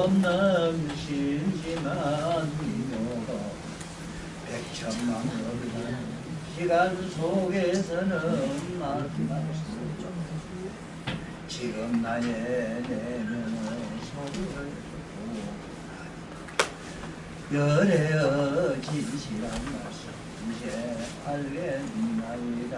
넘실지만 백천만 시간 속에서는 마지막 지금 나의 내면의 소리를 듣고 열애어 진실한 말씀 이제 알겠나이다.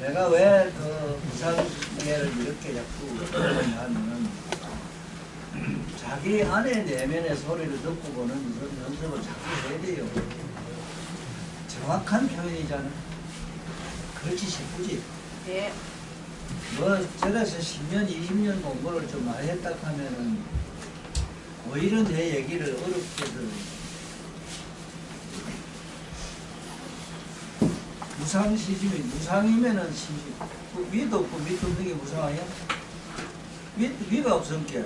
내가 왜 그 무상예를 이렇게 자꾸 하냐면 자기 안에 내면의 소리를 듣고 보는 이런 연습을 자꾸 해야 돼요. 정확한 표현이잖아. 그렇지 싶지. 예. 뭐 저래서 10년, 20년 공부를 좀 많이 했다 하면은 오히려 내 얘기를 어렵게 들어요. 무상시심이 무상이면은 시심. 그 위도 없고 밑도 없는 게 무상 아니야? 위가 없은 게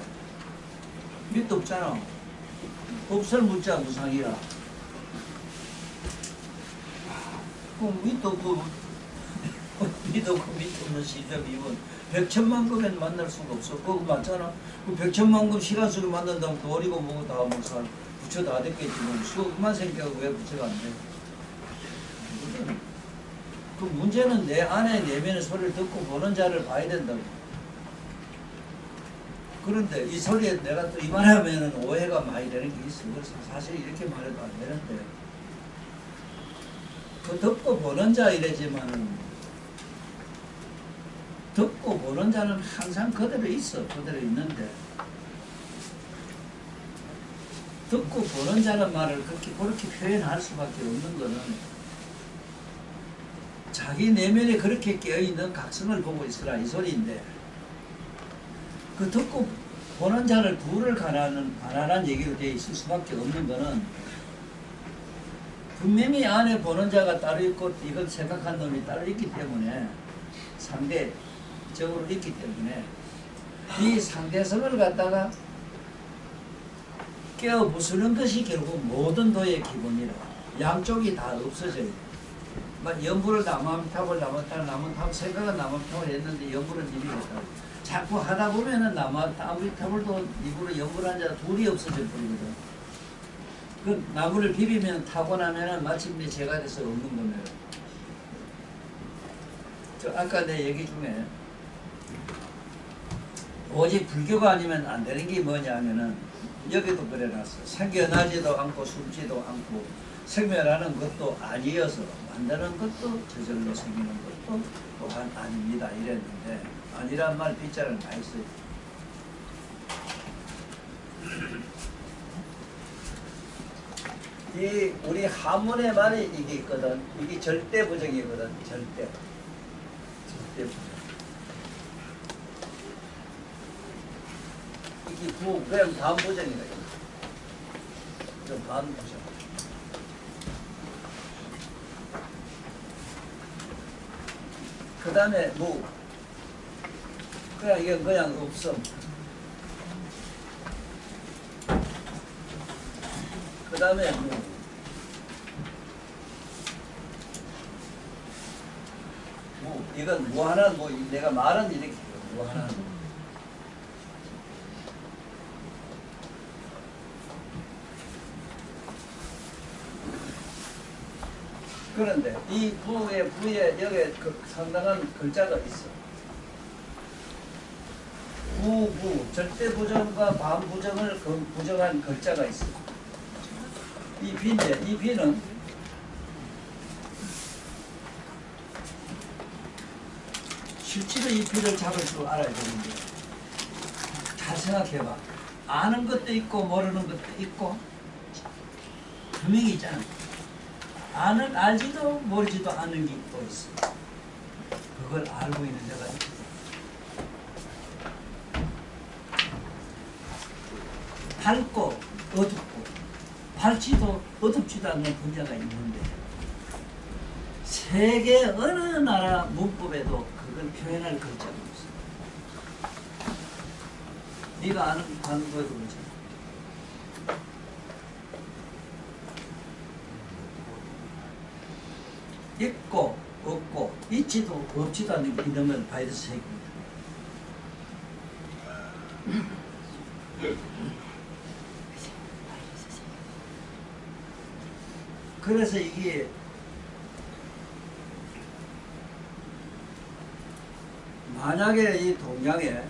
밑도 없잖아. 없을 문자 무상이라. 그럼 밑도 없고 밑도 없고 밑도 없는 시점이면 백천만금엔 만날 수가 없어. 그거 맞잖아. 그 백천만금 시간 속에 만난다면 도리고 뭐고 다 뭐 부처 다 됐겠지만 수업만 생겨서 왜 부처가 안 돼? 그 문제는 내 안에 내면의 소리를 듣고 보는 자를 봐야 된다고. 그런데 이 소리에 내가 또 이 말하면은 오해가 많이 되는 게 있어. 그래서 사실 이렇게 말해도 안 되는데 그 듣고 보는 자 이래지만은 듣고 보는 자는 항상 그대로 있어. 그대로 있는데 듣고 보는 자는 말을 그렇게 표현할 수밖에 없는 거는 자기 내면에 그렇게 깨어있는 각성을 보고 있으라 이 소리인데 그 듣고 보는 자를 둘을 가난한 얘기로 되어 있을 수밖에 없는 거는 분명히 안에 보는 자가 따로 있고 이걸 생각한 놈이 따로 있기 때문에 상대적으로 있기 때문에 이 상대성을 갖다가 깨어 부수는 것이 결국 모든 도의 기본이라. 양쪽이 다 없어져요. 연불을 남암탑을 남암탑 생각은 남암탑을 했는데 연불은 일이 없다. 자꾸 하다 보면은 남암탑을 또 입으로 연불한 자 둘이 없어져 버리거든. 그 나무를 비비면 타고 나면은 마침내 제가 돼서 없는 겁니다. 저 아까 내 얘기 중에 오직 불교가 아니면 안 되는 게 뭐냐 하면은 여기도 그래놨어. 생겨나지도 않고 숨지도 않고 생멸하는 것도 아니어서 만드는 것도 저절로 생기는 것도 또한 아닙니다 이랬는데 아니란 말 빗자를 많이 써요. 이 우리 한문의 말이 이게 있거든. 이게 절대 부정이거든. 절대 부정. 이게 그냥 반부정이다. 좀 반부정. 그 다음에 그냥 이건 그냥 없음. 그 다음에 이건 무한한 내가 말은 이렇게 무한한 그런데 이 부에 여기에 상당한 글자가 있어. 부 절대 부정과 반부정을 부정한 글자가 있어. 이 비인데 이 비는 실제로 이 비를 잡을 줄 알아야 되는데 잘 생각해봐. 아는 것도 있고 모르는 것도 있고 분명히 있잖아. 알지도 모르지도 않는 게 또 있어. 그걸 알고 있는 자가 있어. 밝고 어둡고 밝지도 어둡지도 않는 분야가 있는데 세계 어느 나라 문법에도 그걸 표현할 글자가 없어. 네가 아는 거에도 그렇잖아. 있고 없고 있지도 없지도 않는 이놈을 바이러스 핵입니다. 그래서 이게 만약에 이 동양에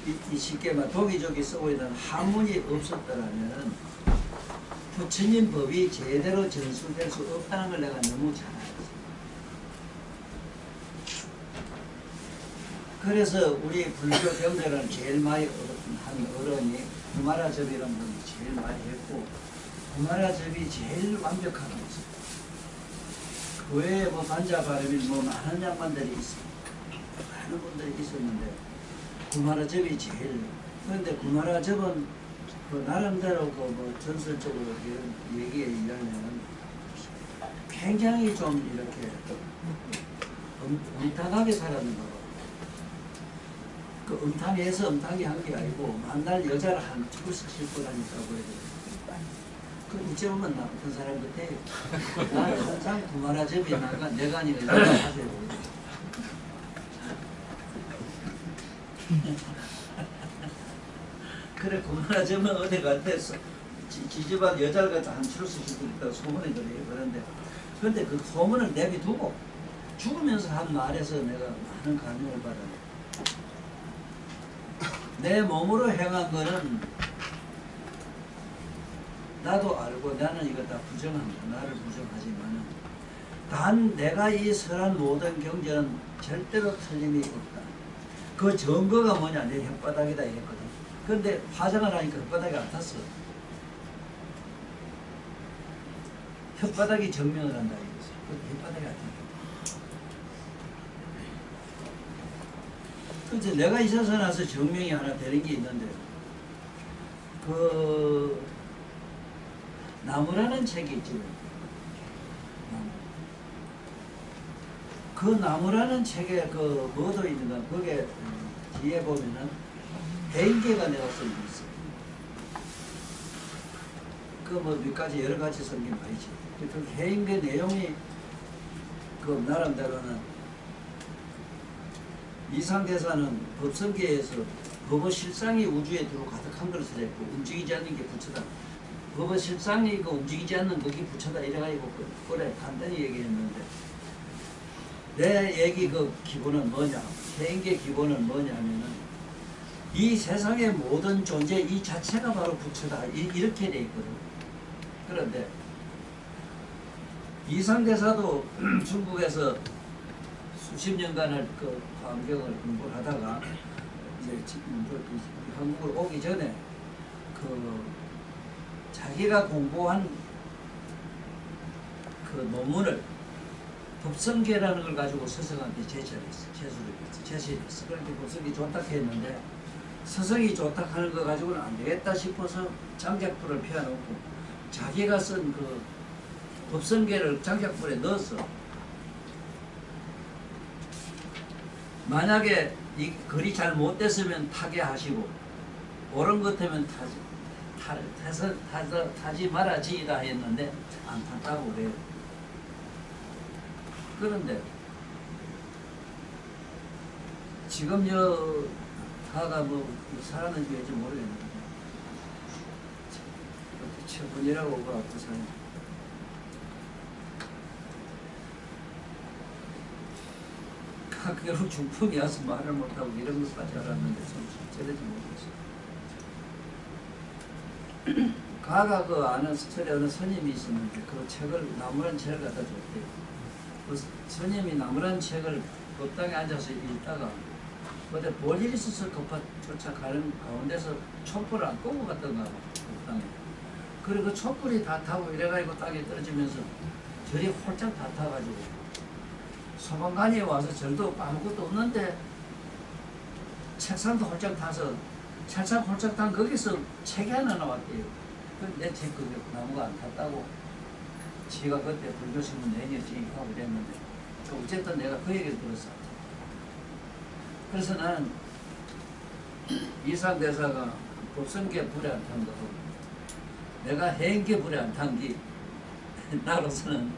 이 쉽게 말 동이족이 쓰고 있는 한문이 없었더라면 부처님 법이 제대로 전수될 수 없다는 걸 내가 너무 잘 알았어요. 그래서 우리 불교 경전을 제일 많이 한 어른이 구마라접이라는 분이 제일 많이 했고, 구마라접이 제일 완벽하게 했어요. 그 외에 뭐 반자바람이 뭐 많은 양반들이 있어요. 많은 분들이 있었는데 구마라접이 제일. 그런데 구마라접은 그 나름대로 그 뭐 전설적으로 이런 얘기에 의하면 굉장히 좀 이렇게 음탕하게 살았는 거. 그 음탕해서 음탕이 한 게 아니고 만날 여자를 한 줄씩 싣고 다녔다고 해야 돼요. 그 이제 보면 나 어떤 사람 같아요. 난 항상 구마라접이 내가 아니라 여자가 하세요. 그래 구마라접은 어디 갈 때 지집안 여자를 갖다 한 줄씩 싣고 있다고 소문이 들려요. 그런데 그 소문을 내비두고 죽으면서 한 말에서 내가 많은 감명을 받아요. 내 몸으로 행한 거는 나도 알고 나는 이거 다 부정합니다. 나를 부정하지만 단 내가 이 설한 모든 경전은 절대로 틀림이 없다. 그 증거가 뭐냐? 내 혓바닥이다 이랬거든. 그런데 화장을 하니까 혓바닥이 안 탔어. 혓바닥이 증명을 한다 이거지. 혓바닥이 안 탔어. 그래서 내가 이 세상에 나서 증명이 하나 되는 게 있는데, 그 나무라는 책이 있지. 그 나무라는 책에 그 뭐도 있는가? 거기에 뒤에 보면은 해인계가 내가 써져 있어. 그 뭐 몇 가지 여러 가지 성경 말이지. 그 해인계 내용이 그 나름대로는 이상대사는 법성계에서 법의 실상이 우주에 들어 가득한 걸 써져 있고 움직이지 않는 게 부처다. 법의 실상이 그 움직이지 않는 그게 부처다 이래가지고 그래 간단히 얘기했는데, 내 얘기 그 기본은 뭐냐? 해인계 기본은 뭐냐면은 이 세상의 모든 존재 이 자체가 바로 부처다 이렇게 돼 있거든. 그런데 이상대사도 중국에서 수십 년간을 그 환경을 공부를 하다가 이제 한국으로 오기 전에 그 자기가 공부한 그 논문을 법성계라는 걸 가지고 스승한테 제시를 했어. 그런데 법성이 좋다 했는데 스승이 좋다 하는 거 가지고는 안 되겠다 싶어서 장작불을 피워놓고 자기가 쓴 그 법성계를 장작불에 넣었어. 만약에 이 글이 잘 못됐으면 타게 하시고 옳은 것 같으면 타지 말아지이다 했는데 안 탔다고 그래요. 그런데 지금 가가 뭐 살았는지 왜인지 모르겠는데 최근이라고 오가고 사는 결국 중풍이 와서 말을 못하고 이런 것까지 알았는데 좀 저러지 모르겠어요. 가가 그 아는 스토리 어느 스님이 있었는데 그 책을 나무란 책을 갖다 줬대요. 그 스님이 나무란 책을 법당에 앉아서 읽다가 어디 볼일이 있어서 쫓아가는 가운데서 촛불을 안 끄고 갔던가 법당에. 그리고 그 촛불이 다 타고 이래가지고 땅에 떨어지면서 절이 홀짝 다 타가지고 소방관이 와서 절도 아무것도 없는데 책상도 홀짝 타서 책상 홀짝 탄 거기서 책이 하나 나왔대요. 내 책 그 나무가 안 탔다고 지가 그때 불교신문 내년지 하고 그랬는데 어쨌든 내가 그 얘기를 들었어. 그래서 나는 이상대사가 법성계 불에 안 탄 거고 내가 해인계 불에 안 탄 게 나로서는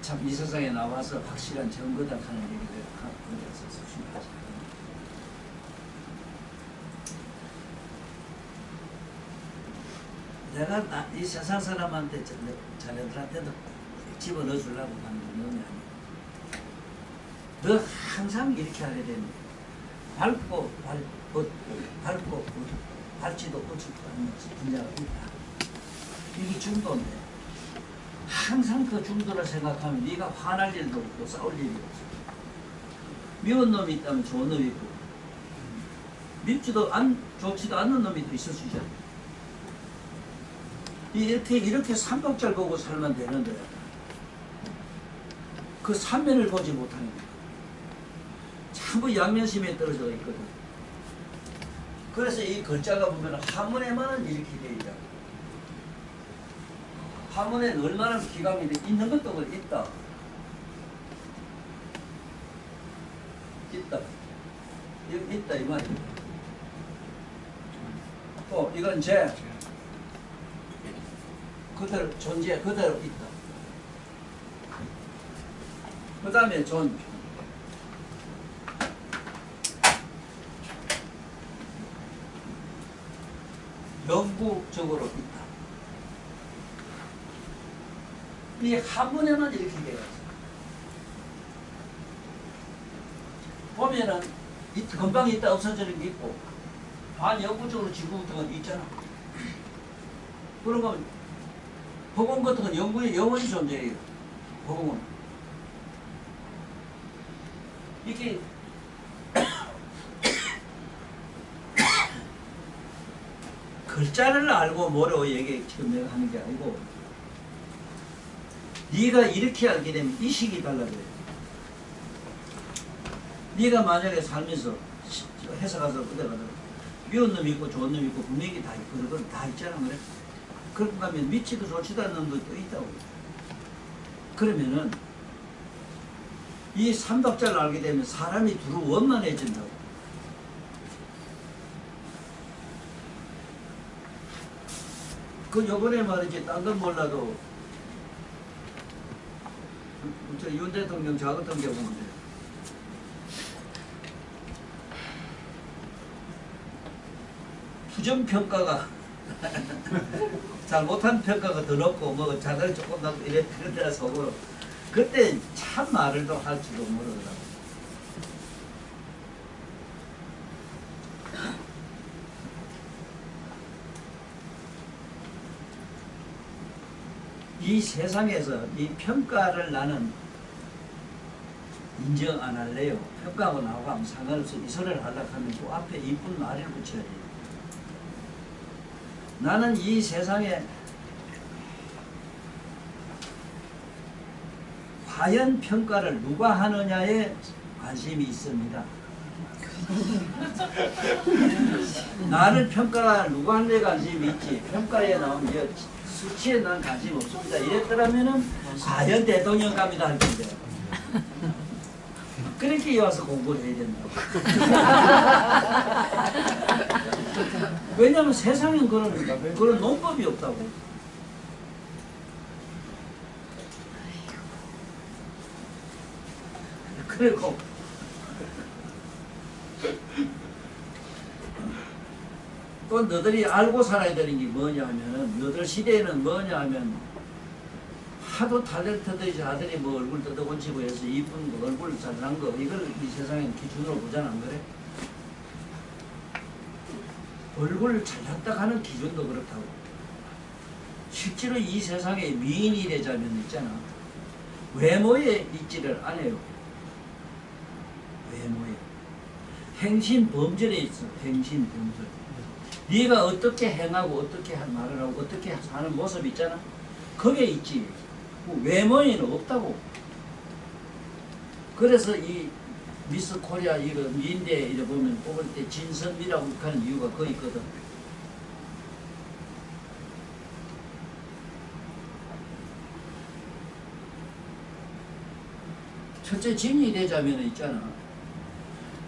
참 이 세상에 나와서 확실한 증거다 하는 얘기를 거기서 수신하지. 내가 이 세상 사람한테 자네들한테도 집어넣어 주려고 하는 놈이 아니야. 너 항상 이렇게 하게 되면 밟고 뻗고 밟고 밟지도 뻗지도 않는 분야가 있다. 이게 중도인데 항상 그 중도를 생각하면 네가 화날 일도 없고 싸울 일이 없어. 미운 놈이 있다면 좋은 놈이 있고 밉지도 좋지도 않는 놈이 또 있을 수 있잖아. 이렇게 삼박자를 보고 살면 되는데 그 삼면을 보지 못하는 거야. 전부 양면심에 떨어져 있거든. 그래서 이 글자가 보면 한문에만 이렇게 돼 있잖아. 한문에는 얼마나 기감이 있는 것도 있다. 있다. 있다 이 말이야. 또 이건 제 그대로 존재 그대로 있다. 그 다음에 존 영구적으로 있다. 이 한문에만 이렇게 돼가지고 보면은 금방 있다 없어지는 게 있고 반영구적으로 지구 같은 건 있잖아. 그러면 허공 같은 건 영원히 존재해요. 허공은 이게 글자를 알고 뭐라고 얘기 지금 내가 하는 게 아니고 네가 이렇게 알게 되면 이식이 달라져요. 네가 만약에 살면서 회사 가서 어디 가서 미운 놈이 있고 좋은 놈이 있고 분명히 다 있고 그건 다 있잖아. 그래? 그렇게 가면 미치도 좋지도 않는 놈도 있다고. 그러면은 이 삼박자를 알게 되면 사람이 두루 원만해진다고. 그 요번에 말이지 딴 건 몰라도 저 윤 대통령 저 같은 경우인데 수정평가가 잘못한 평가가 더 높고 뭐 자들 조금 나고 이런 데라 속으로 그때 참 말을 또 할지도 모르더라고. 이 세상에서 이 평가를 나는 인정 안 할래요. 평가하고 나하고 아무 상관없어. 이 소리를 하려고 하면 그 앞에 이쁜 말을 붙여야 돼요. 나는 이 세상에 과연 평가를 누가 하느냐에 관심이 있습니다. 나는 평가가 누가 하느냐에 관심이 있지 평가에 나오면 수치에 난 관심 없습니다. 이랬더라면은 과연 대통령 갑니다 할 텐데. 그렇게 와서 공부를 해야 된다고. 왜냐하면 세상엔 그런 논법이 없다고. 그리고 또 너들이 알고 살아야 되는 게 뭐냐 하면은 너들 시대에는 뭐냐 하면 하도 탤런트들이 아들이 뭐 얼굴 뜯어고치고 해서 이쁜 거 얼굴 잘난 거 이걸 이 세상에 기준으로 보잖아. 안 그래? 얼굴 잘났다 하는 기준도 그렇다고. 실제로 이 세상에 미인이 되자면 있잖아. 외모에 있지를 않아요. 외모에. 행신 범절에 있어. 행신 범절. 네가 어떻게 행하고 어떻게 말을 하고 어떻게 사는 모습 있잖아. 거기에 있지. 외모에는 없다고. 그래서 이 미스 코리아 이거 미인대 이래 보면 뽑을 때 진선미라고 하는 이유가 거기 있거든. 첫째 진이 되자면 있잖아.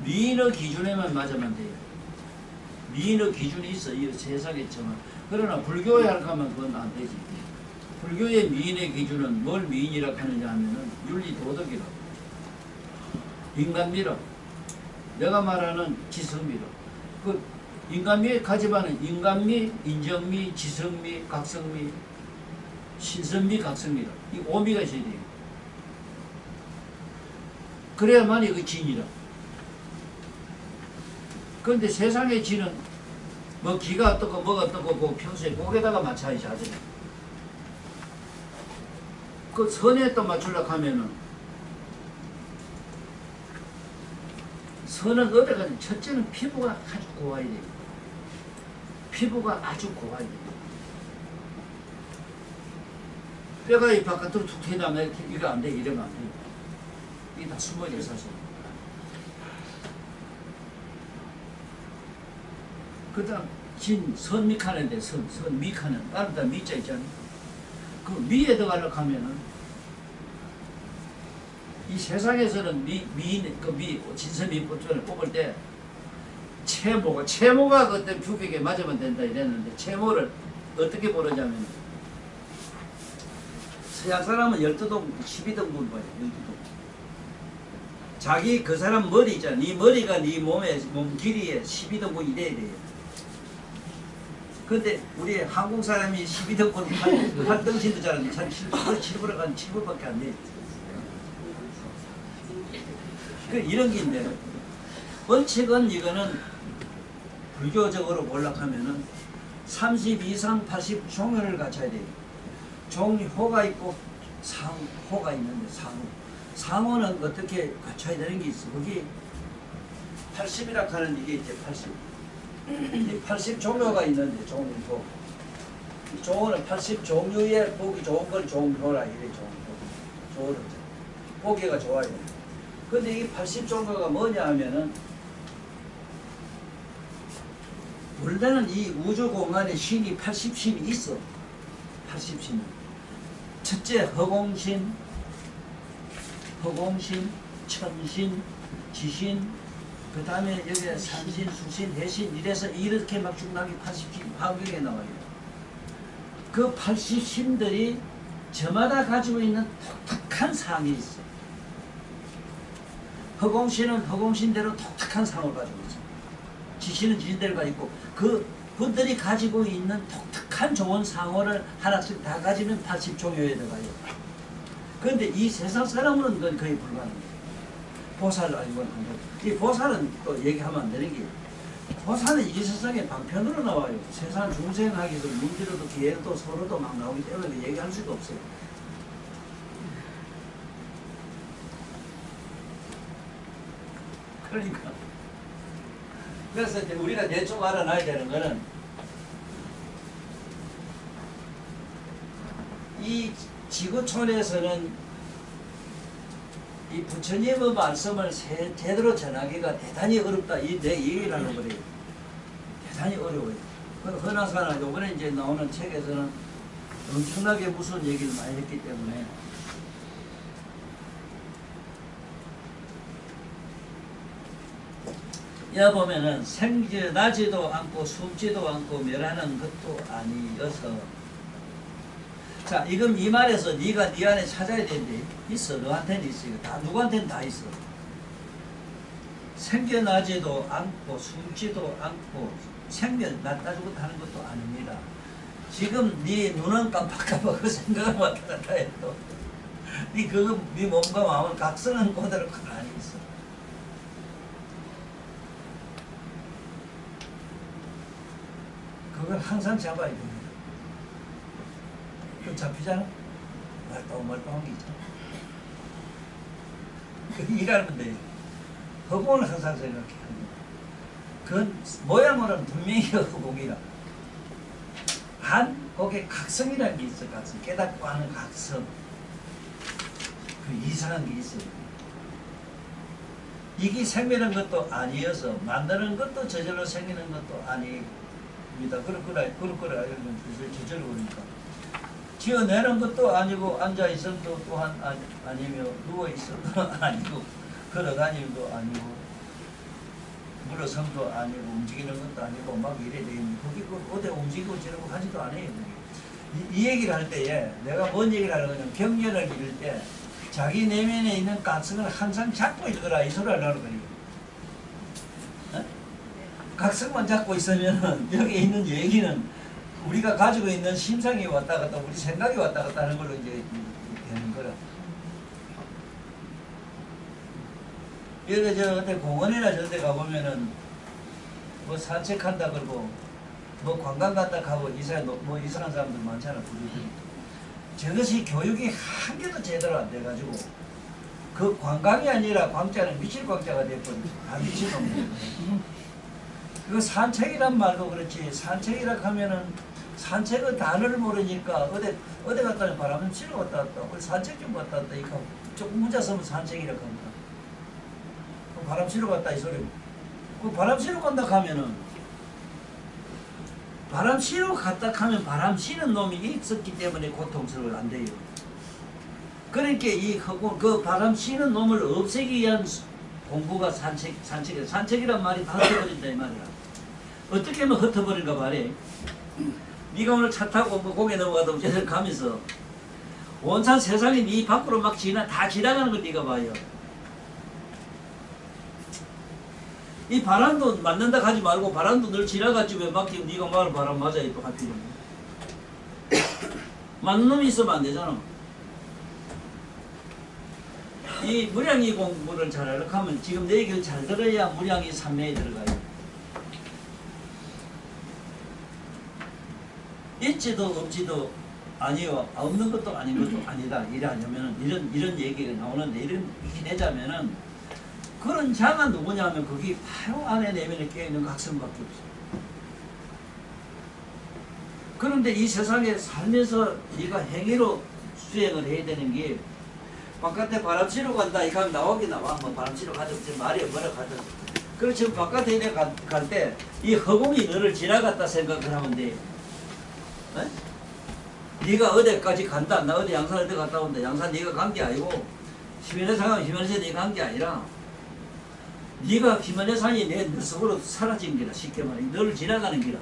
미인의 기준에만 맞으면 돼요. 미인의 기준이 있어. 이 세상에 있지만. 그러나 불교에 하면 그건 안 되지. 불교의 미인의 기준은 뭘 미인이라고 하느냐 하면은 윤리 도덕이라. 인간미라. 내가 말하는 지성미라. 그 인간미에 가져가는 인간미, 인정미, 지성미, 각성미, 신선미, 각성미라. 이 5미가 있어야 돼요. 그래야만이 그 진이라. 그런데 세상의 진은 뭐 기가 어떻고 뭐가 어떻고 그 평소에 꼭에다가 맞춰야지 하죠. 그 선에 또 맞추려고 하면은 선은 어디가 첫째는 피부가 아주 고와야 돼요. 피부가 아주 고와야 돼요. 뼈가 이 바깥으로 툭 튀어나오면 이거 안 돼, 이러면 안 돼요. 이게 다 숨어져 있어서. 그 다음 진, 선미카는데 선미카는 아름다운 미자 있잖아요. 그 미에 들어가려고 하면은 이 세상에서는 진선미 보존을 뽑을 때 채모가 그때 규격에 맞으면 된다 이랬는데 채모를 어떻게 보느냐면 서양 사람은 12동, 12등분 봐요. 12동. 자기 그 사람 머리 있잖아. 네 머리가 네 몸 길이에 12등분이 돼야 돼요. 근데 우리 한국 사람이 12등분 8등신도 잘하는데 참 7분에 간 7분밖에 안 돼요. 그 이런 게 있는데 원칙은 이거는 불교적으로 몰락하면은 30 이상 80 종효를 갖춰야 돼요. 종효가 있고 상호가 있는데 상호는 어떻게 갖춰야 되는 게 있어. 거기 80이라 하는 이게 이제 80 종효가 있는데 종효. 종효는 80 종류의 보기 좋은 걸 종효라 이래 종효. 보기가 좋아요. 근데 이 80 종교가 뭐냐 하면은 원래는 이 우주 공간에 신이 80신이 있어. 80신은 첫째 허공신, 천신, 지신, 그 다음에 여기 산신, 수신, 해신 이래서 이렇게 막 중락이 80신 화경에 나와요. 그 80신들이 저마다 가지고 있는 독특한 상이 있어. 허공신은 허공신대로 독특한 상을 가지고 있어. 지신은 지신대로 가지고 있고 그분들이 가지고 있는 독특한 좋은 상호를 하나씩 다 가지면 80종효에 들어가요. 그런데 이 세상 사람은 그건 거의 불가능해요. 보살을 알고 하는 거. 이 보살은 또 얘기하면 안 되는 게 보살은 이 세상에 방편으로 나와요. 세상 중생하기도 문제로도 기회도 서로도 막 나오기 때문에 얘기할 수가 없어요. 그러니까 그래서 이제 우리가 대충 알아놔야 되는 거는 이 지구촌에서는 이 부처님의 말씀을 제대로 전하기가 대단히 어렵다. 내 얘기를 하는 거예요. 대단히 어려워요. 허나사나 요번에 이제 나오는 책에서는 엄청나게 무서운 얘기를 많이 했기 때문에 여 보면은 생나지도 않고 숨지도 않고 멸하는 것도 아니어서 자 이건 이 말에서 네가 네 안에 찾아야 되는데 있어. 너한테는 있어. 이거 다 누구한테는 다 있어. 생겨나지도 않고 숨지도 않고 생명 낮다주고 하는 것도 아닙니다. 지금 네 눈은 깜빡깜빡 생각을 왔다 갔다 해도 네 몸과 마음을 각성한 그대로 가만히 있어. 그걸 항상 잡아야 됩니다. 그럼 잡히잖아? 말똥말똥한 게 있잖아. 그 일하면 돼요. 허공을 항상 생각해야 합니다. 그건 모양으로는 분명히 허공이라. 거기에 각성이라는 게 있어. 각성. 깨닫고 하는 각성. 그 이상한 게 있어요. 이게 생기는 것도 아니어서 만드는 것도 저절로 생기는 것도 아니고 그럴 거라 이러면 저절로 그러니까 지어내는 것도 아니고 앉아있어도 또한 아니며 누워있어도 아니고 걸어다니도 아니고 물러섬도 아니고 움직이는 것도 아니고 막 이래 되겠니 거기 어디 움직이고 저러고 하지도 않아요. 이 얘기를 할 때에 내가 뭔 얘기를 하는 거냐면 경전을 읽을 때 자기 내면에 있는 각성을 항상 잡고 있거라 이 소리를 하는 거예요. 어? 각성만 잡고 있으면 여기 있는 얘기는 우리가 가지고 있는 심상이 왔다 갔다 우리 생각이 왔다 갔다 하는 걸로 이제 되는 거라. 여기 저 어디 공원이나 저런 데 가보면은 뭐 산책한다 그러고 뭐 관광 갔다 가고 뭐 이상한 사람들 많잖아. 부류들이. 저것이 교육이 한 개도 제대로 안 돼가지고 그 관광이 아니라 광자는 미칠 광자가 돼버리고 다 미친놈이에요. 그 산책이란 말도 그렇지 산책이라 하면은 산책의 단어를 모르니까 어디 갔다 바람 쐬러 갔다 왔다 우리 산책 좀 갔다 왔다 이거 조금 문자 쓰면 산책이라 합니다. 바람 쐬러 갔다 이 소리고 그 바람 쐬러 간다 하면은 바람 쐬러 갔다 하면 바람 쉬는 놈이 있었기 때문에 고통스러워 안 돼요. 그러니까 그 바람 쉬는 놈을 없애기 위한 공부가 산책이야. 산책이란 말이 다 흩어버린다 이 말이야. 어떻게 하면 흩어버린가 말해. 네가 오늘 차 타고 뭐 고개 넘어가도 저들 가면서 온산 세상이 네 밖으로 막 다 지나가는 걸 네가 봐요. 이 바람도 맞는다 하지 말고 바람도 늘 지나갔지 왜 막히면 네가 말을 바람 맞아야 또 하필이면. 맞는 놈이 있으면 안 되잖아. 이 무량이 공부를 잘 하려고 하면 지금 내 얘기를 잘 들어야 무량이 삼매에 들어가요. 있지도 없지도 아니요. 없는 것도 아닌 것도 아니다. 이래 하냐면은 이런 얘기가 나오는데 이렇게 되자면은 그런 자가 누구냐면 그게 바로 안에 내면에 깨어있는 각성밖에 없어요. 그런데 이 세상에 살면서 네가 행위로 수행을 해야 되는 게 바깥에 바람 쐬러 간다 이거 하면 나오긴 나와. 뭐 바람 쐬러 가든 말이 뭐라 가든 그렇지 지금 바깥에 갈 때 이 허공이 너를 지나갔다 생각을 하면 돼. 에? 네가 어디까지 간다 나 어디 양산 어디 갔다 온다 양산 네가 간 게 아니고 휘면의 상하면 휘면에서 네가 간 게 아니라 네가 휘면의 상이 내 속으로 사라진 기라. 쉽게 말해 너를 지나가는 기라.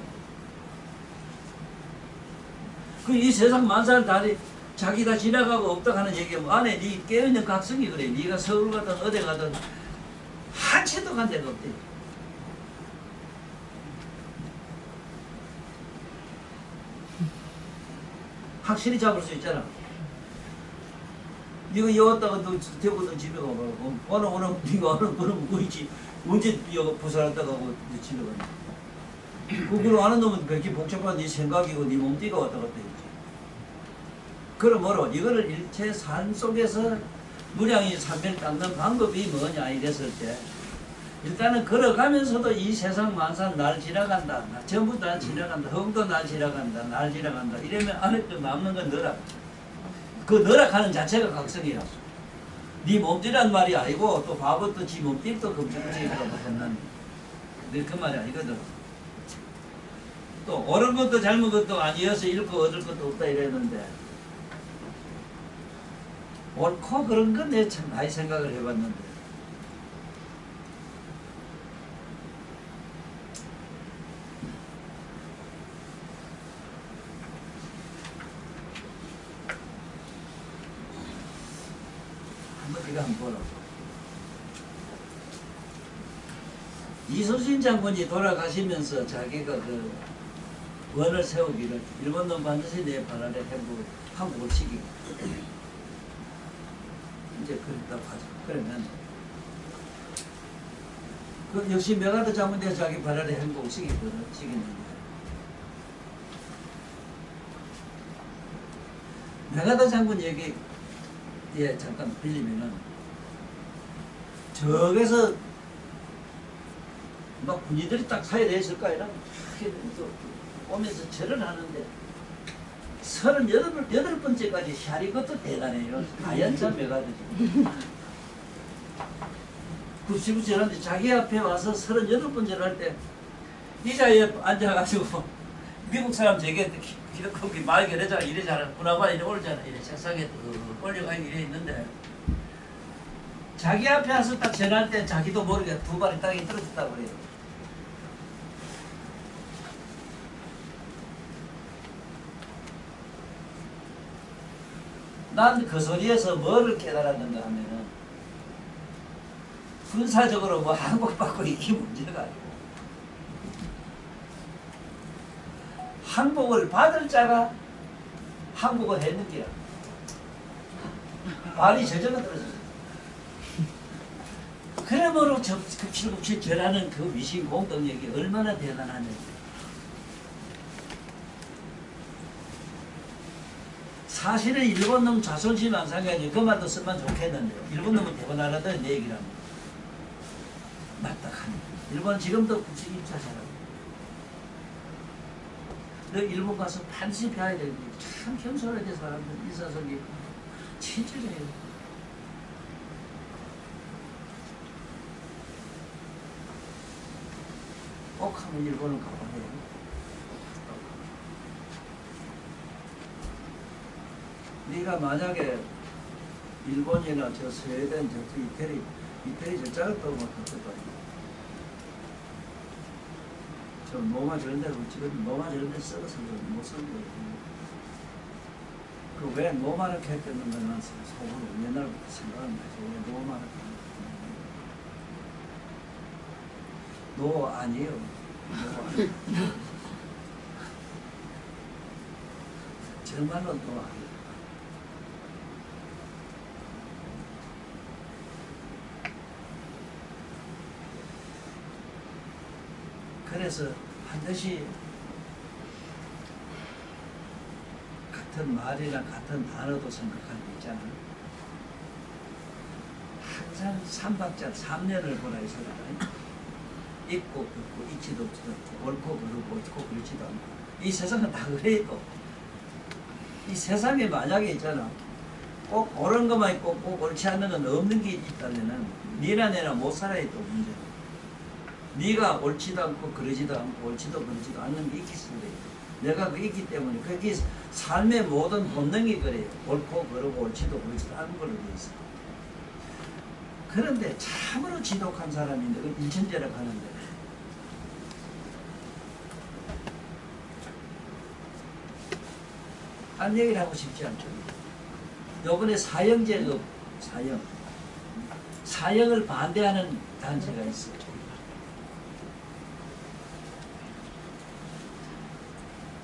그 이 세상 만사를 다 자기 다 지나가고 없다 하는 얘기면 안에 네 깨어있는 각성이 그래. 네가 서울 가든 어디 가든 한 채도 간 데가 없대. 확실히 잡을 수 있잖아. 네가 여왔다가 너 대구든 집에 가고 오늘 네가 그럼 뭐지 언제 부산 왔다 가고 집에 가냐. 그걸 아는 놈은 그렇게 복잡한 네 생각이고 네 몸띠가 왔다 갔다 했지. 그러므로 이거를 일체 삶 속에서 무량이 삼매를 닦는 방법이 뭐냐 이랬을 때 일단은 걸어가면서도 이 세상 만사는 날 지나간다. 전부 날 지나간다. 흙도 날 지나간다. 날 지나간다. 이러면 안에 또 남는 건 너라. 그 너락하는 자체가 각성이라. 네 몸띠란 말이 아니고 또 바보도 지 몸띠도 검증지라고 했는데 그 말이 아니거든. 또 옳은 것도 잘못 것도 아니어서 잃고 얻을 것도 없다 이랬는데 옳고 그런 건 내가 참 많이 생각을 해봤는데 한번 이거 한번 보라. 이순신 장군이 돌아가시면서 자기가 그 원을 세우기를 일본은 반드시 내 발 아래 한국을 시키고 이제 그랬다고 하죠. 그러면 그 역시 메가더 장군이 자기 발 아래 행복을 시키는데 메가더 장군 얘기에 잠깐 빌리면은 저기서 막 군인들이 딱 사이에 있을 거 아니라 오면서 절을 하는데 38번째까지 샤리 것도 대단해요. 가연참 메가더지. 굽시고 절하는데 자기 앞에 와서 38번째를 할 때 이 자리에 앉아가지고 미국 사람 저게 거기 말 이래잖아. 이래잖아. 문화관 이래 올잖아. 이래 책상에 올려가지고 이래 있는데 자기 앞에 와서 딱 전할 때 자기도 모르게 두 발이 땅에 떨어졌다고 그래요. 난 그 소리에서 뭐를 깨달았는가 하면은 군사적으로 뭐 항복받고 이게 문제가 아니고 항복을 받을 자가 항복을 했는 게야. 발이 저절로 떨어졌어. 그러므로 급실급실 절하는 그 위신 공덕력이 얼마나 대단하냐. 사실은 일본 놈 자존심 안 상해가지고 그 말도 쓰면 좋겠는데요. 일본 놈은 대본하라던 내 얘기라면 맞다하네. 일본 지금도 국식 입사 잘하고. 너 일본 가서 반드시 배워야 되는데 참 겸손하게 사람들 인사성이 친절해요. 꼭 한번 일본을 가봐야 해요. 네가 만약에 일본이나 저 스웨덴, 저 이태리 저 작은 또 막 갔을 거야. 저 노마 저런 데로 지금 노마 저런 데 썩어서 못 쓰는 거예요. 그 왜 노마를 했겠는 건 난 속으로 옛날부터 생각합니다. 왜 노마를 노 아니에요. 노 아니에요. 정말로 노 아니에요. 그래서 반드시 같은 말이나 같은 단어도 생각할 때 있잖아. 항상 삼박자 3년을 보라 이 사람은 있고 없고 있지도 없고 옳고 그르고 옳고 그렇지도 않고 이 세상은 다 그래. 또 이 세상에 만약에 있잖아 꼭 옳은 것만 있고 꼭 옳지 않는 건 없는 게 있다면은 니나 내나 못 살아야 또 문제야. 네가 옳지도 않고 그러지도 않고 옳지도 그러지도 않는 게 있기 때문에 내가 그 있기 때문에 그게 삶의 모든 본능이 그래요. 옳고 그러고 옳지도 그러지도 않은 걸로 되어 있어. 그런데 참으로 지독한 사람인데 그 일천제라고 하는데 딴 얘기를 하고 싶지 않죠. 요번에 사형제가 사형을 반대하는 단체가 있어요.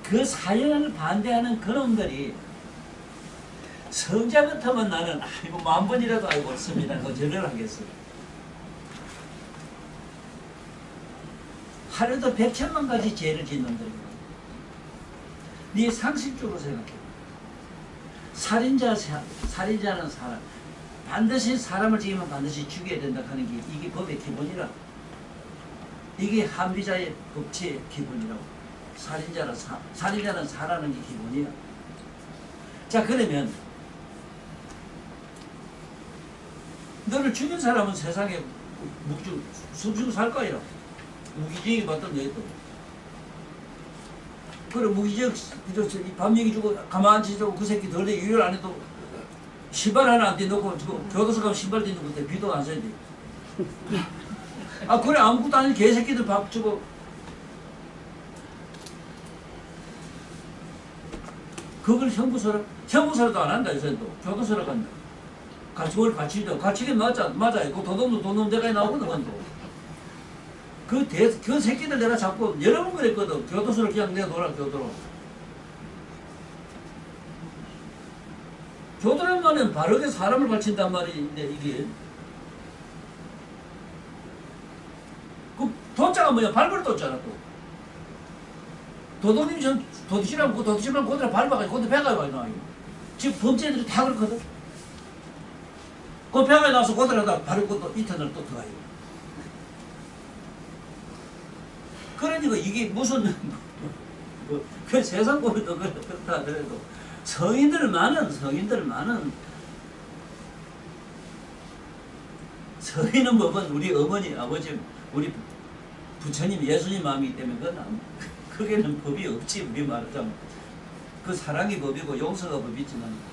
그 사형을 반대하는 그놈들이 성자 같으면 나는 이거 10,000번이라도 알고 있습니다. 그 절을 하겠어요. 하루도 100,000만 가지 죄를 짓는 거예요. 네 상식적으로 생각해. 살인자는 사람. 반드시 사람을 죽이면 반드시 죽여야 된다 하는 게 이게 법의 기본이라. 이게 한비자의 법칙의 기본이라고. 살인자는 사라는 게 기본이야. 자, 그러면 너를 죽인 사람은 세상에 숨쉬고 살 거야. 무기징이 받던 여기도. 그래 무기징 밤 얘기 주고 가만 앉히고 그 새끼 덜 유혈 안 해도 신발 하나 안 떼놓고 교도소 가면 신발 떼는 건데 비도 안 써야 돼. 아 그래 아무것도 아닌 개새끼들 밥 주고 그걸 형부서라도 안 한다 요새도 교도소로 간다. 같이 맞아요. 그 도둑놈 대가에 나오거든 그건 그 새끼들 내가 자꾸 여러 번 그랬거든. 교도소를 그냥 내가 놀아 교도로. 교도라면 바르게 사람을 가르친단 말인데 이게 그 도자가 뭐야? 발벌 도자라 또. 도둑님이 전 도둑이라고 그 도둑이라고 고대로 밟아가지고 고대 배가 나와. 지금 범죄들이 다 그렇거든. 그 배가 나와서 고대로다 바르고 또 이터널 또 들어가요. 그러니까 이게 무슨 그 세상 보면도 그렇다 하더라도 성인들 많은 성인은 뭐건 우리 어머니 아버지 우리 부처님 예수님 마음이기 때문에 그게는 법이 없지. 우리 말하자면 그 사랑이 법이고 용서가 법이지만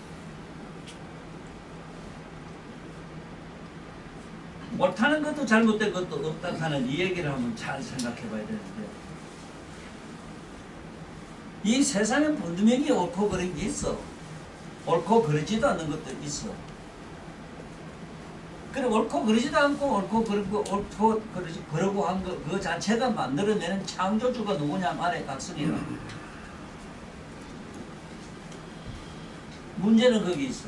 못하는 것도 잘못된 것도 없다 하는 이 얘기를 한번 잘 생각해 봐야 되는데 이 세상에 분명히 옳고 그른 게 있어. 옳고 그러지도 않는 것도 있어. 그래 옳고 그러지도 않고 옳고 그러고 한 거 그 자체가 만들어내는 창조주가 누구냐 말의 각성이라. 문제는 거기 있어.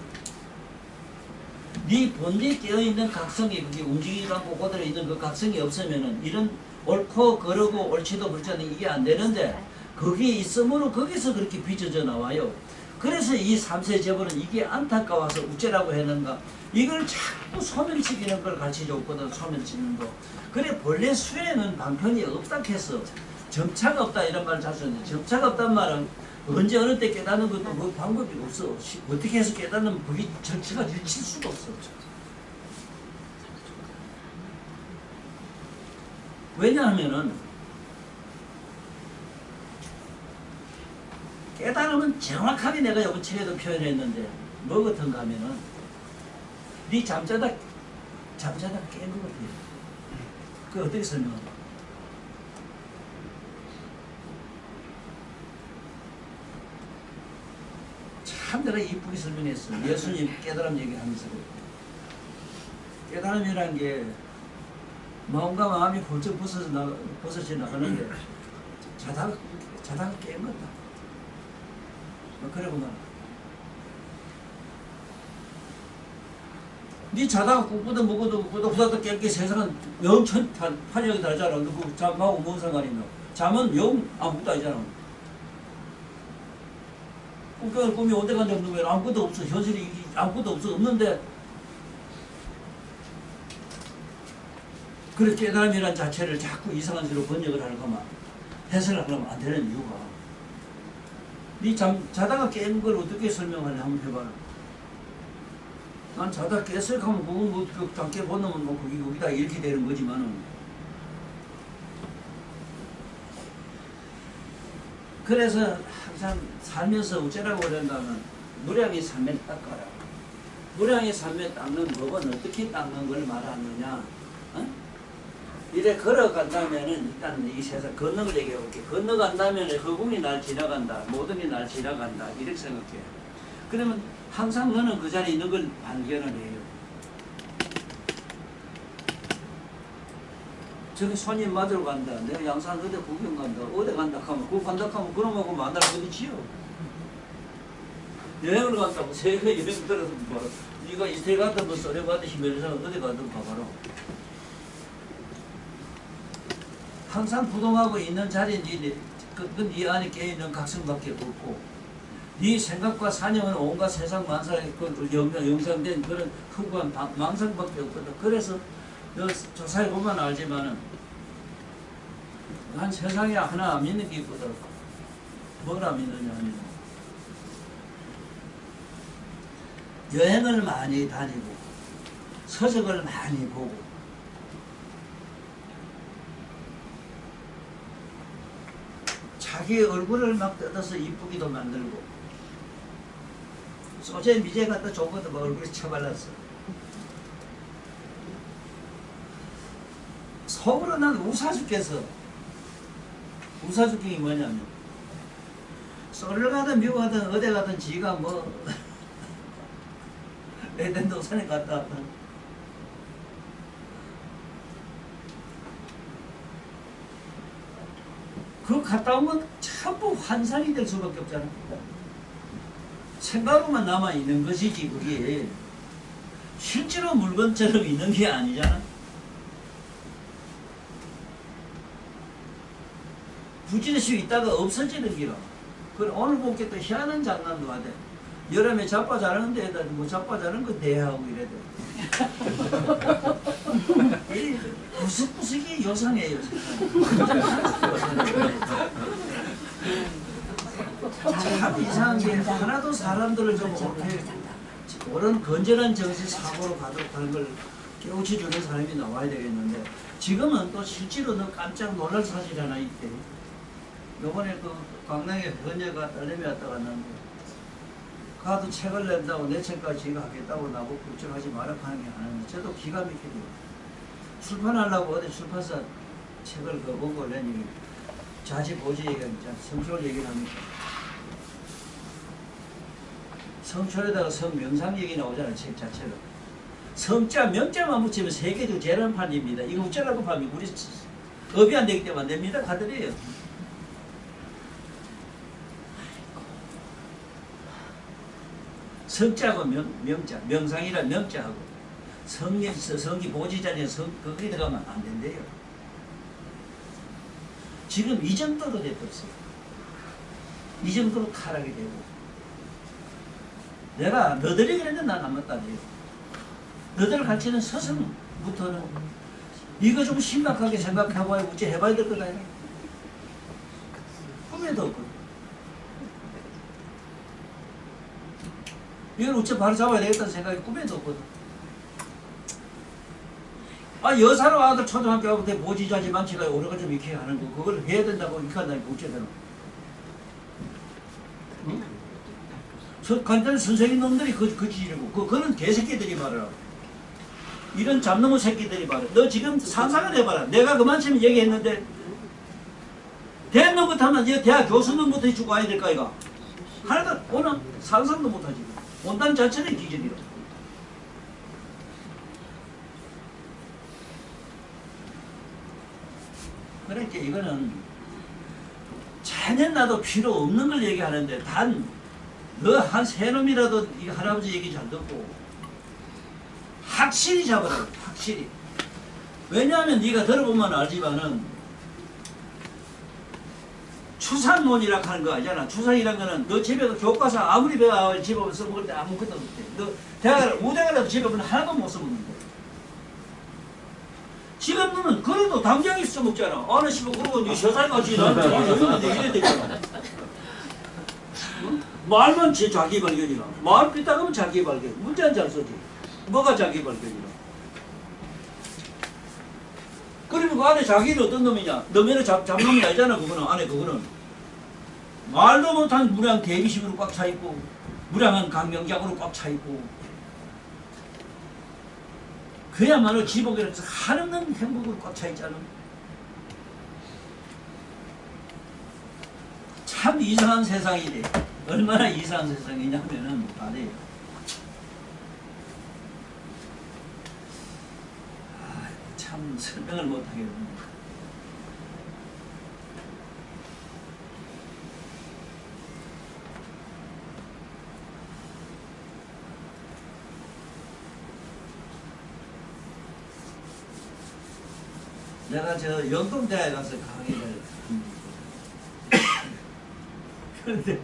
네 본래 깨어있는 각성이 그게 움직이고 그대로 있는 그 각성이 없으면은 이런 옳고 그러고 옳지도 그렇지 않은 이게 안 되는데 거기에 있으므로 거기서 그렇게 빚어져 나와요. 그래서 이 3세 재벌은 이게 안타까워서 우째라고 했는가 이걸 자꾸 소멸치기는 걸 가르쳐줬거든. 소멸치는 거. 그래 본래 수에는 방편이 없다 했어. 점차가 없다 이런 말을 자주 했는데 점차가 없단 말은 언제 어느 때 깨닫는 것도 그 방법이 없어. 어떻게 해서 깨닫는 그게 절차가 일칠 수가 없어. 왜냐하면은 깨달음은 정확하게 내가 이번 책에도 표현했는데 뭐 같은가 하면은 네 잠자다 깬 것 같아요. 그 어떻게 설명할까? 참 내가 이쁘게 설명했어. 예수님 깨달음 얘기하면서 깨달음이란 게 마음과 마음이 훌쩍 벗어져 나가는데 자다가 깬 거다. 그러구나. 네 자다가 꿈꾸도 먹어도 후다닥 깰게 세상은 영 판력이 다르잖아. 그 잠하고 뭔 상관이 있나? 잠은 영 아무것도 아니잖아. 꿈이 어디 간데 없는 거야. 아무것도 없어. 현실이 아무것도 없는데 그래 깨달음이란 자체를 자꾸 이상한 식으로 번역을 하거나 해석을 하려면 안 되는 이유가 네 자다가 깬 걸 어떻게 설명하냐 한번 해봐라. 난 자다 깼을 하면 그건 뭐 잠깨 보면 뭐 거기다 이렇게 되는 거지만은 그래서 항상 살면서 어쩌라고 그런다면 무량의 삶에 닦아라. 무량의 삶에 닦는 법은 어떻게 닦는 걸 말하느냐. 어? 이래 걸어간다면은 일단 이 세상 건너를 얘기해볼게. 건너간다면 허공이 날 지나간다. 모든 게 날 지나간다. 이렇게 생각해. 그러면 항상 너는 그 자리에 있는 걸 발견을 해요. 저기 손님 맞으러 간다. 내가 양산 어디 구경 간다. 어디 간다 하면 그거 간다 하면 그놈하고 만날 어디지요. 여행을 간다고 세계 여행 들어서 뭐 네가 이태 가든 뭐 썰에 가듯이 멸상 어디 가든 가봐라. 항상 부동하고 있는 자리에 네 안에 깨어있는 각성밖에 없고 네 생각과 사념은 온갖 세상 만사에 영상된 그런 흑한 망상밖에 없거든. 그래서 너 조사해보면 알지만은 난 세상에 하나 안 믿는 게 있거든. 뭐라 믿느냐 하면 여행을 많이 다니고 서적을 많이 보고 자기 얼굴을 막 뜯어서 이쁘기도 만들고 소재 미제 갖다 좋은 것도 막 얼굴에 쳐발랐어. 속으로 난 웃어 죽겠어. 웃어 죽긴 게 뭐냐면 썰을 가든 미국 가든 어디 가든 지가 뭐 에덴 동산에 갔다 왔다. 그거 갔다 오면 전부 환상이 될 수밖에 없잖아. 생각으로만 남아있는 것이지 그게 실제로 물건처럼 있는 게 아니잖아. 부질수 있다가 없어지는 기라. 그래 오늘 보게 또 희한한 장난도 하대. 여름에 자빠자는데 뭐 자빠자는 거 대하고 이래 돼. 부스부스기 요상해요. 참 이상한 게 하나도 사람들을 좀 옳은 건전한 정신 사고로 가도록 하는 걸 깨우쳐주는 사람이 나와야 되겠는데 지금은 또 실제로는 깜짝 놀랄 사실이 하나 있대. 요번에 그 강남에 번역가 딸내미 왔다 갔는데 가도 책을 낸다고 내 책까지 지가 하겠다고 나보고 걱정하지 마라 하는 게 하는데 저도 기가 막히더라고요. 출판하려고 어디 출판사 책을 그 보고 내니 자지보지 얘기하니까 성격을 얘기를 합니까? 성철에다가 성명상 얘기 나오잖아요. 책 자체가. 성자 명자만 붙이면 세계적 재난판입니다. 이거 어쩌라고 하면 우리 업이 안 되기 때문에 안 됩니다. 가들이에요. 성자하고 명자, 명상이란 명자하고 성기 보지자리에 거기에 들어가면 안 된대요. 지금 이 정도로 돼버렸어요. 이 정도로 타락이 되고. 내가 너들이 그랬는데 난 안 맞다네요. 너들 가르치는 스승부터는 이거 좀 심각하게 생각하고 우째 해봐야 될 거다. 꿈에도 없거든. 이걸 우째 바로 잡아야 되겠다는 생각이 꿈에도 없거든. 아, 여사로 아들 초등학교 하고 때 보지자지 망치가 오래가 좀 이렇게 하는 거, 그걸 해야 된다고 이렇게 한다니까, 어째되나. 응? 간단히 선생님 놈들이 그 지르고, 그거는 개새끼들이 말이야. 이런 잡놈의 새끼들이 말이야. 너 지금 상상을 해봐라. 내가 그만큼 얘기했는데, 대학놈부터 하면 이제 대학 교수놈부터 해주고 와야 될까, 이거? 하나도, 오늘 상상도 못하지. 온단 자체는 기적이라. 그러니까 이거는 전혀 나도 필요 없는 걸 얘기하는데 단 너 한 세 놈이라도 이 할아버지 얘기 잘 듣고 확실히 잡아라. 확실히. 왜냐하면 네가 들어보면 알지만은 추산론이라 하는 거 알잖아. 추산이란 거는 너 집에서 교과서 아무리 배워 집에 와서 써먹을 때 아무것도 없대. 너 대학을 우대가라도 집에 오면 하나도 못 써먹는데. 지금 너는 그래도 당장에 써먹잖아. 아는 씨발 그러고 네 세살까지 나한테 여기는데 이래 되잖아. 말만 제 자기 발견이라. 말 삐딱하면 자기 발견. 문제는 잘 쓰지. 뭐가 자기 발견이라. 그러면 그 안에 자기는 어떤 놈이냐? 너면은 잡놈이 아니잖아. 그거는 안에 그거는. 말도 못한 무량 대비심으로 꽉 차있고 무량한 강경작으로 꽉 차있고 그야말로 지복이라서 한없는 행복으로 꽉 차있잖아. 참 이상한 세상이래. 얼마나 이상한 세상이냐면은 말이에요. 참 설명을 못하겠네. 내가 저 영동대학에 가서 강의를 그런데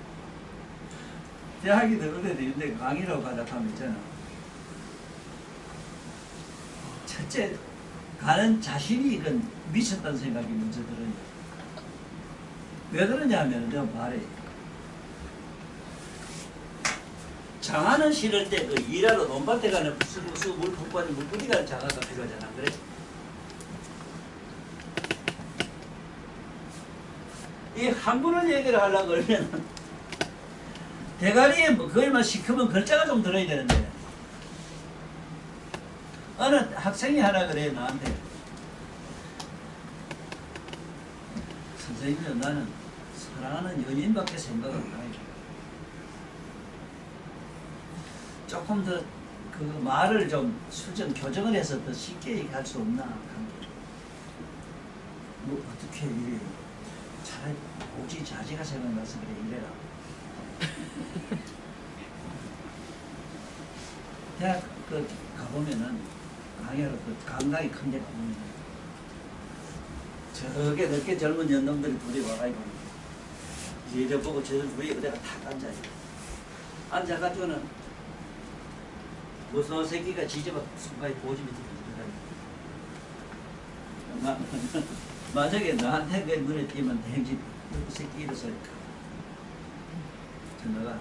대학이 들어오는데 근데 강의라고 가자고 하면 있잖아. 첫째 가는 자신이 이건 미쳤다는 생각이 먼저 들어요. 왜 그러냐 하면 내가 말해. 장화는 실을 때 그 일하러 논밭에 가는 물 붓고 물뿌리 가는 장화가 필요하잖아. 그래? 이 한 분을 얘기를 하려고 그러면 대가리에 그걸만 시키면 글자가 좀 들어야 되는데 어느 학생이 하나 그래 나한테 선생님 나는 사랑하는 연인밖에 생각을 안 해요. 조금 더 그 말을 좀 수정 교정을 해서 더 쉽게 얘기할 수 없나 뭐 어떻게 이래 차라리 오지 자지가 생각나서 그래 이래라. 대학 그 가보면은 강의하러 그 강당이 큰 데 가보면 저게 늦게 젊은 연놈들이 둘이 와가지고 이래 보고 저 위에 그대가 탁 앉아요. 앉아가지고는 무슨 새끼가 지져봐 순간에 보지 밑에 들어가요. 만약에 나한테 그 눈에 띄면 행지 그 새끼 일어서니까 전화가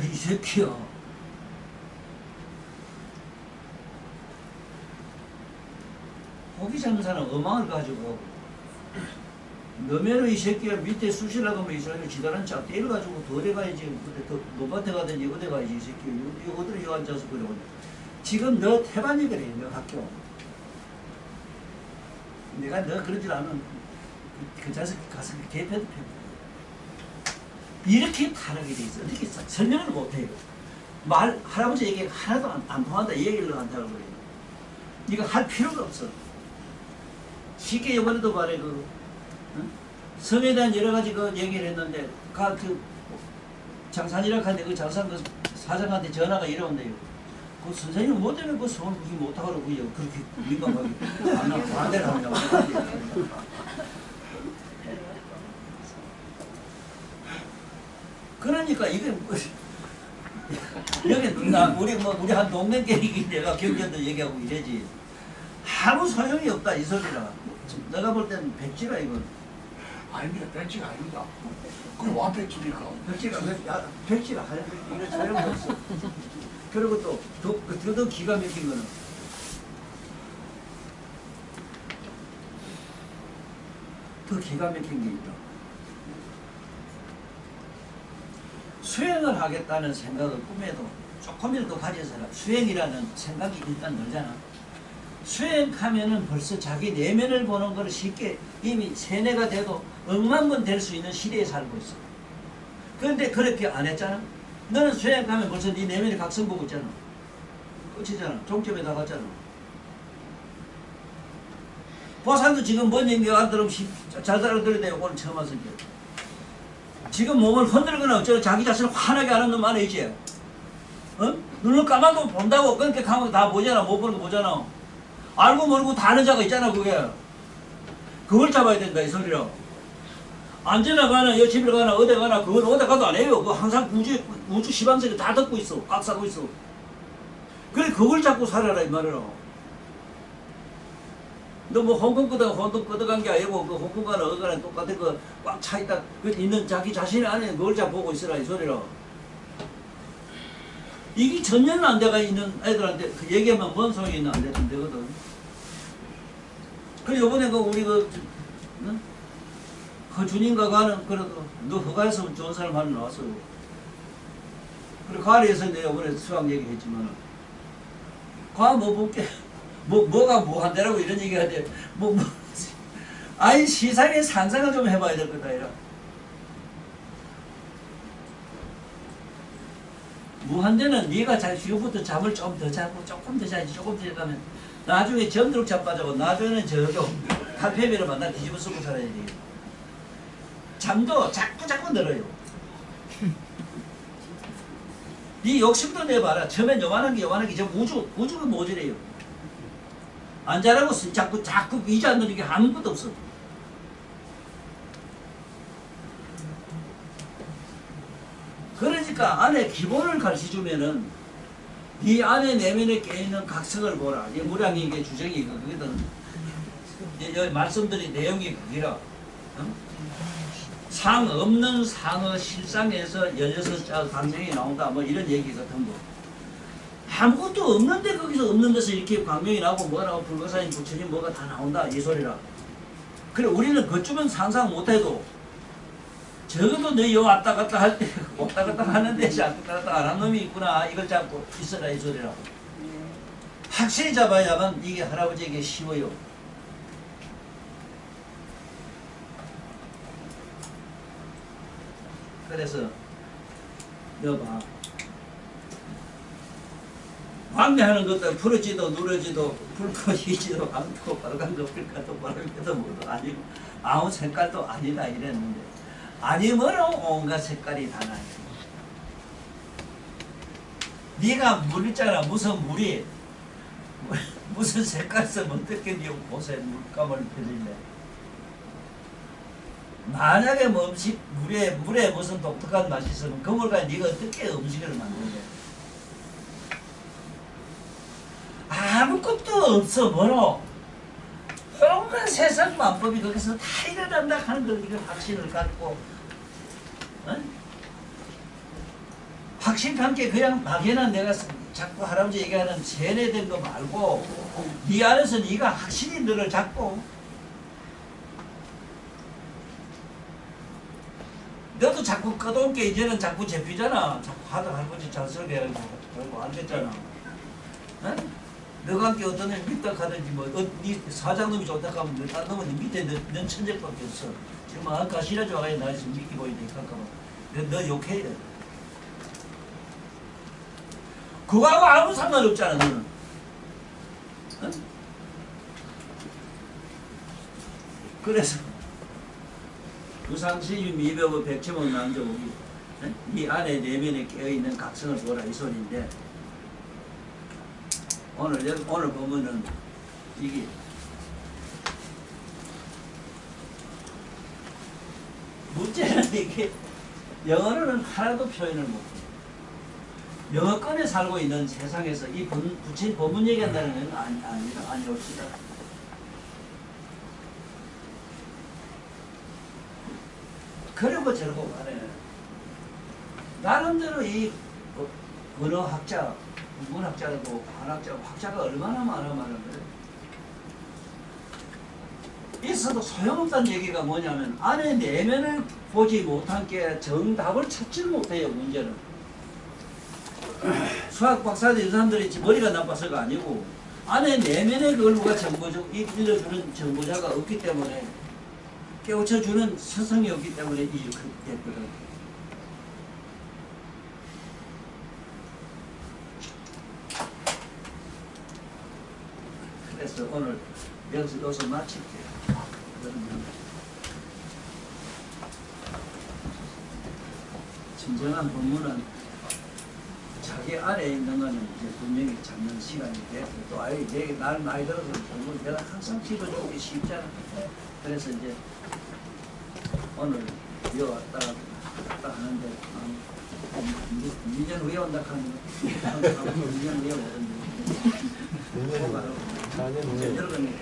이 새끼야 고기 잡는 사람 어망을 가지고 너면은 이 새끼가 밑에 쑤시려고 하면 이 사람이 지다란 짝 때려가지고 덜에 가야지 그때 더 노밭에 가든지 어디 가야지 이 새끼 이거 어디로 여 앉아서 그래 지금 너 태반이 그래 너 학교 내가 너 그런 줄 아는 그 자식 가서 개패도 패 이렇게 타락이 돼 있어. 어떻게 설명을 못해요. 할아버지 얘기 하나도 안 통한다. 이 얘기를 한다고 그래요. 이거 할 필요가 없어. 쉽게 이번에도 말해 성에 대한 여러 가지 얘기를 했는데 장산이라고 하는데 그 장산 사장한테 전화가 이러온대요. 그 선생님은 뭐 때문에 그 성을 그렇게 못하고 그렇게 민감하게 안 하고 반대를 하냐고. 그러니까 이게 여기 우리 한 동맹끼리 내가 경전도 얘기하고 이래지 아무 소용이 없다 이 소리라. 내가 볼 때는 백지라 이건. 아닙니다. 백지가 아닙니다. 그럼 와 백지입니까? 백지라 이거 소용이 없어. 그리고 더 기가 막힌 거는 더 기가 막힌 게 있다. 수행을 하겠다는 생각을 꿈에도 조금이라도 가진 사람, 수행이라는 생각이 일단 들잖아. 수행하면은 벌써 자기 내면을 보는 걸 쉽게 이미 세뇌가 돼도 억만 번 될 수 있는 시대에 살고 있어. 그런데 그렇게 안 했잖아. 너는 수행하면 벌써 네 내면이 각성 보고 있잖아. 끝이잖아. 종점에 다 갔잖아. 보살도 지금 뭔 얘기가 안 들으면 잘 알아들어야 오늘 처음 왔으니까. 지금 몸을 흔들거나 어쩌고 자기 자신을 화나게 하는 놈 안에 있지. 어? 눈을 감아도 본다고 그렇게 가면 다 보잖아. 못 보는 거 보잖아. 알고 모르고 다 아는 자가 있잖아 그게. 그걸 잡아야 된다 이 소리로. 언제나 가나 여집에 가나 어디 가나 그건 어디 가도 안 해요. 그거 항상 우주 시방색이 다 듣고 있어. 꽉 싸고 있어. 그래 그걸 잡고 살아라 이 말이로. 너 뭐 홍콩 끄덕한 게 아니고 그 홍콩 가나 어디 가나 똑같은 거 꽉 차있다 그 있는 자기 자신 안에 그걸 잡고 보고 있으라 이 소리로. 이게 전혀 안 돼가 있는 애들한테 그 얘기하면 뭔 소용이 있나 안 되거든. 그 요번에 우리 주님과 가는 그래도 너 허가에서 좋은 사람 하나 나왔어. 그리고 가리에서 내가 요번에 수학 얘기했지만 가 뭐 볼게 뭐가 무한대라고 이런 얘기하는데 아니 시상의 상상을 좀 해봐야 될 거다 이라. 무한대는 네가 지금부터 잠을 좀 더 자고 조금 더 자지 조금 더 자면 나중에 전도록 자빠져고 나중에는 저쪽 탈폐비를 만나 뒤집어 쓰고 살아야 돼. 잠도 자꾸 늘어요. 네 욕심도 내봐라. 처음엔 요만한 게 이제 우주가 모자래요. 안 자라고 자꾸 이제 안 되는 게 아무것도 없어. 그러니까 안에 기본을 가르쳐주면은 네 안에 내면에 깨있는 각성을 보라. 이 무량이 이게 주정이 그거거든. 여기 말씀드린 내용이 그기라. 상 없는 상의 실상에서 16자 강명이 나온다. 뭐 이런 얘기 같은 거. 아무것도 없는데 거기서 없는 데서 이렇게 광명이 나오고 뭐가 나오고 불가사님 부처님 뭐가 다 나온다 이 소리라. 그래 우리는 그쯤은 상상 못해도 적어도 너희 왔다 갔다 할 때 왔다 갔다 하는데 왔다 갔다 안 한 놈이 있구나 이걸 잡고 있어라 이 소리라. 확실히 잡아야만 이게 할아버지에게 쉬워요. 그래서 너 봐. 광매하는 것도 푸르지도 누러지도 붉고 희지도 암고 빨간 거 필까도 빨간도 뭐도 아니고 아무 색깔도 아니다 이랬는데 아니므로 온갖 색깔이 다 나요. 네가 물 있잖아. 무슨 물이 무슨 색깔 쓰면 어떻게 네 옷에 물감을 펴질래. 만약에 뭐 음식 물에 무슨 독특한 맛이 있으면 그 물 가지고 네가 어떻게 음식을 만들래. 아무것도 없어 뭐로 온갖 세상 만법이 거기서 다 일어난다 하는 걸 네가 확신을 갖고 확신과 함께 그냥 막연한 내가 자꾸 할아버지 얘기하는 세뇌된 거 말고 네 안에서 네가 확신이 너를 잡고 너도 자꾸 꺼놓은 게 이제는 자꾸 잡히잖아. 자꾸 하다 할아버지 잘 쓰게 해가지고 안 됐잖아. 너가 함께 어떤 애 밑덕하든지 네 사장놈이 좋다 하면 딴 놈은 밑에 넌 천재밖에 없어. 지금 아까 실어줘 가지고 나 지금 믿기 보이니까 잠깐만. 너 욕해야 돼. 그거하고 아무 상관없잖아 너는. 어? 그래서 유상시유 미벽의 백체목 남조국이 이 안에 내면에 깨어있는 각성을 보라 이 소리인데 오늘 보면은 이게 문제는 이게 영어로는 하나도 표현을 못해. 영어권에 살고 있는 세상에서 이 부친 법문 얘기한다는 건 아니옵시다. 그러고 저러고 말해. 나름대로 이 언어학자, 문학자고 한학자, 학자가 얼마나 많은 거예요. 있어도 소용없다는 얘기가 뭐냐면 안에 내면을 보지 못한 게 정답을 찾지 못해요. 문제는 수학 박사들 이런 사람들이 머리가 나빠서가 아니고 안에 내면의 그걸 누가 일러주는 정보자가 없기 때문에 깨우쳐주는 스승이 없기 때문에 이렇게 됐거든. 그래서 오늘 여기서 마칠게요. 그러면 진정한 본문은 자기 안에 있는 거는 이제 분명히 찾는 시간이 됐고 또 아이 날 나이 들어서 본문 내가 항상 집어주기 쉽잖아. 그래서 이제 오늘 여기 왔다 하는데 2년 후에 온다 하는 2년 후에 오던데 4년 이제 후에 늙으니까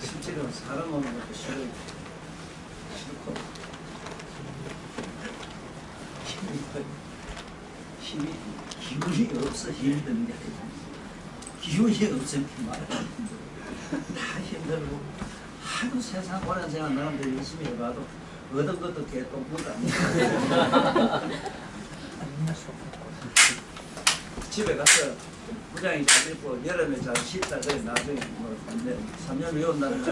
실제로 사람 오는 것도 싫고 기운이 없어 힘든 게 아니라 기운이 없으면 말을 안 힘들어. 다 힘들고 하도 세상 고난 생활 나름대로 열심히 해봐도 얻은 것도 개똥보다 집에 가서 부장이 잘 입고 여름에 잘 씻다 그래 나중에 뭐 3년 후에 온다는 거